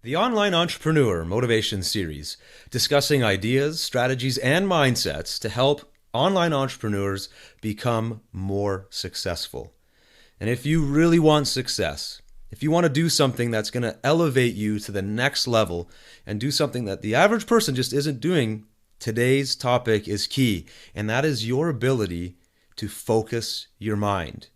The Online Entrepreneur Motivation Series, discussing ideas, strategies, and mindsets to help online entrepreneurs become more successful. And if you really want success, if you want to do something that's going to elevate you to the next level and do something that the average person just isn't doing, today's topic is key, and that is your ability to focus your mind.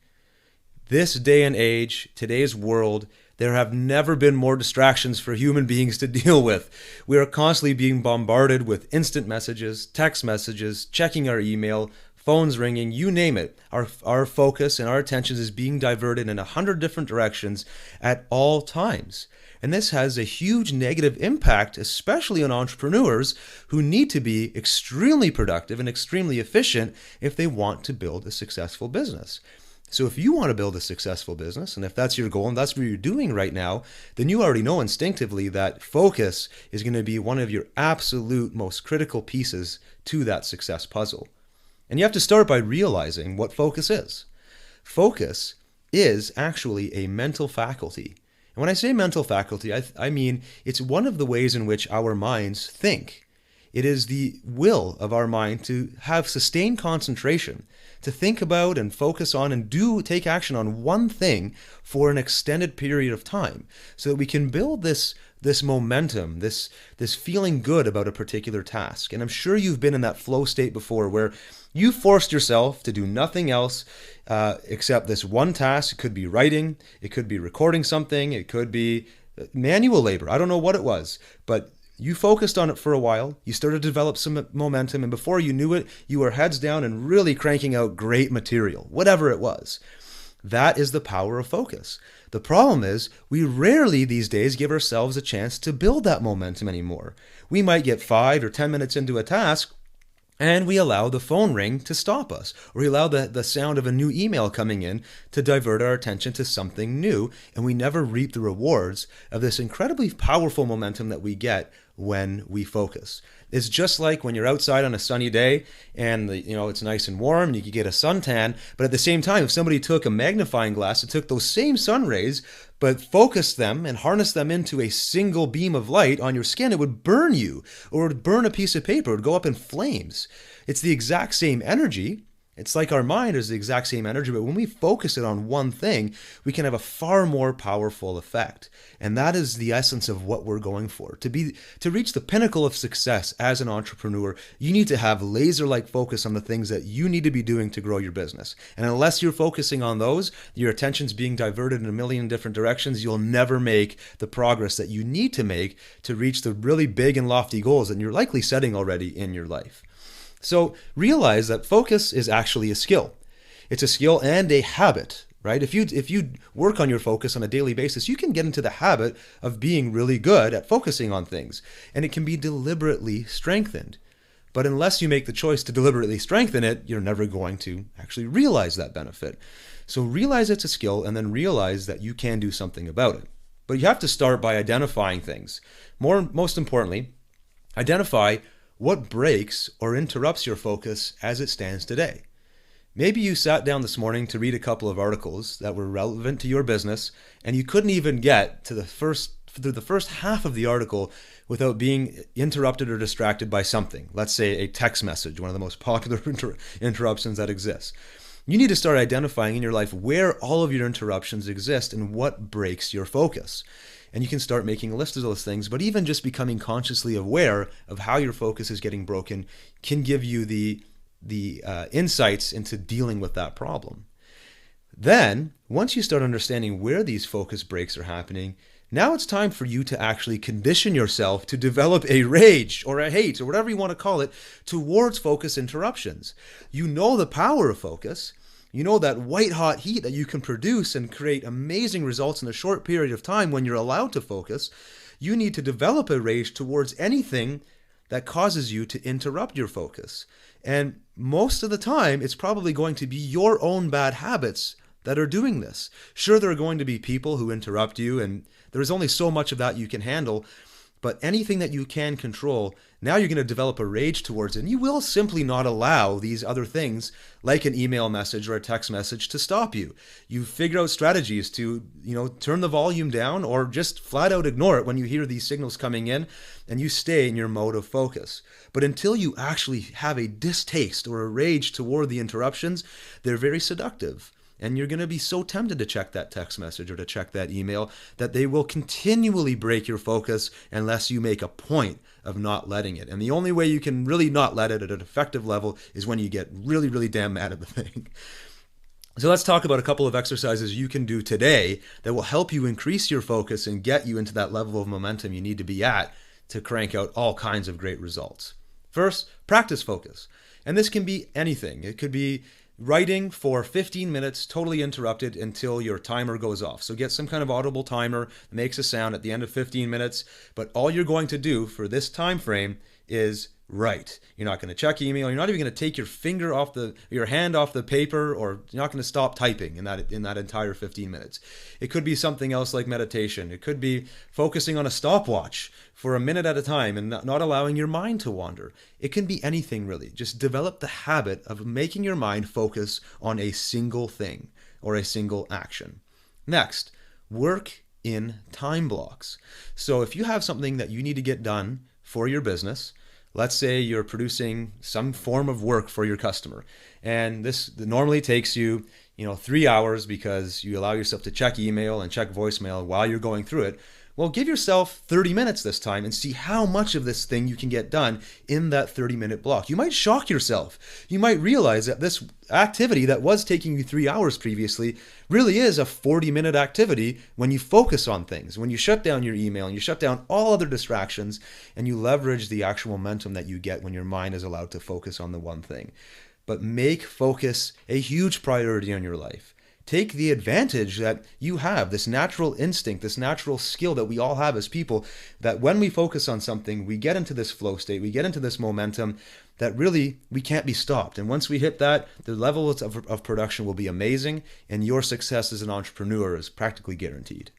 This day and age, today's world, there have never been more distractions for human beings to deal with. We are constantly being bombarded with instant messages, text messages, checking our email, phones ringing, you name it. Our focus and our attention is being diverted in 100 different directions at all times. And this has a huge negative impact, especially on entrepreneurs who need to be extremely productive and extremely efficient if they want to build a successful business. So if you want to build a successful business, and if that's your goal and that's what you're doing right now, then you already know instinctively that focus is going to be one of your absolute most critical pieces to that success puzzle. And you have to start by realizing what focus is. Focus is actually a mental faculty. And when I say mental faculty, I mean it's one of the ways in which our minds think. It is the will of our mind to have sustained concentration, to think about and focus on and take action on one thing for an extended period of time so that we can build this momentum, this feeling good about a particular task. And I'm sure you've been in that flow state before where you forced yourself to do nothing else except this one task. It could be writing, it could be recording something, it could be manual labor. I don't know what it was, but you focused on it for a while, you started to develop some momentum, and before you knew it, you were heads down and really cranking out great material, whatever it was. That is the power of focus. The problem is, we rarely these days give ourselves a chance to build that momentum anymore. We might get 5 or 10 minutes into a task, and we allow the phone ring to stop us, or we allow the sound of a new email coming in to divert our attention to something new, and we never reap the rewards of this incredibly powerful momentum that we get when we focus. It's just like when you're outside on a sunny day and it's nice and warm and you can get a suntan, but at the same time, if somebody took a magnifying glass and took those same sun rays but focused them and harnessed them into a single beam of light on your skin, it would burn you, or it would burn a piece of paper, it would go up in flames. It's the exact same energy. It's like our mind is the exact same energy, but when we focus it on one thing, we can have a far more powerful effect. And that is the essence of what we're going for. To reach the pinnacle of success as an entrepreneur, you need to have laser-like focus on the things that you need to be doing to grow your business. And unless you're focusing on those, your attention's being diverted in a million different directions, you'll never make the progress that you need to make to reach the really big and lofty goals that you're likely setting already in your life. So realize that focus is actually a skill. It's a skill and a habit, right? If you work on your focus on a daily basis, you can get into the habit of being really good at focusing on things, and it can be deliberately strengthened. But unless you make the choice to deliberately strengthen it, you're never going to actually realize that benefit. So realize it's a skill, and then realize that you can do something about it. But you have to start by identifying things. Most importantly, identify what breaks or interrupts your focus as it stands today. Maybe you sat down this morning to read a couple of articles that were relevant to your business, and you couldn't even get to the first half of the article without being interrupted or distracted by something. Let's say a text message, one of the most popular interruptions that exists. You need to start identifying in your life where all of your interruptions exist and what breaks your focus. And you can start making a list of those things, but even just becoming consciously aware of how your focus is getting broken can give you the insights into dealing with that problem. Then, once you start understanding where these focus breaks are happening, now it's time for you to actually condition yourself to develop a rage or a hate or whatever you want to call it towards focus interruptions. You know the power of focus. You know that white hot heat that you can produce and create amazing results in a short period of time when you're allowed to focus. You need to develop a rage towards anything that causes you to interrupt your focus. And most of the time, it's probably going to be your own bad habits that are doing this. Sure, there are going to be people who interrupt you, and there's only so much of that you can handle. But anything that you can control, now you're going to develop a rage towards it. And you will simply not allow these other things, like an email message or a text message, to stop you. You figure out strategies to, turn the volume down or just flat out ignore it when you hear these signals coming in, and you stay in your mode of focus. But until you actually have a distaste or a rage toward the interruptions, they're very seductive. And you're going to be so tempted to check that text message or to check that email that they will continually break your focus unless you make a point of not letting it. And the only way you can really not let it at an effective level is when you get really, really damn mad at the thing. So let's talk about a couple of exercises you can do today that will help you increase your focus and get you into that level of momentum you need to be at to crank out all kinds of great results. First, practice focus. And this can be anything. It could be writing for 15 minutes, totally interrupted until your timer goes off. So get some kind of audible timer that makes a sound at the end of 15 minutes. But all you're going to do for this time frame is write. You're not going to check email. You're not even going to take your hand off the paper, or you're not going to stop typing in that entire 15 minutes. It could be something else like meditation. It could be focusing on a stopwatch for a minute at a time and not allowing your mind to wander. It can be anything really. Just develop the habit of making your mind focus on a single thing or a single action. Next, work in time blocks. So if you have something that you need to get done for your business, let's say you're producing some form of work for your customer, and this normally takes you, 3 hours because you allow yourself to check email and check voicemail while you're going through it. Well, give yourself 30 minutes this time and see how much of this thing you can get done in that 30-minute block. You might shock yourself. You might realize that this activity that was taking you 3 hours previously really is a 40-minute activity when you focus on things, when you shut down your email and you shut down all other distractions and you leverage the actual momentum that you get when your mind is allowed to focus on the one thing. But make focus a huge priority in your life. Take the advantage that you have, this natural instinct, this natural skill that we all have as people, that when we focus on something, we get into this flow state, we get into this momentum that really we can't be stopped. And once we hit that, the levels of production will be amazing, and your success as an entrepreneur is practically guaranteed.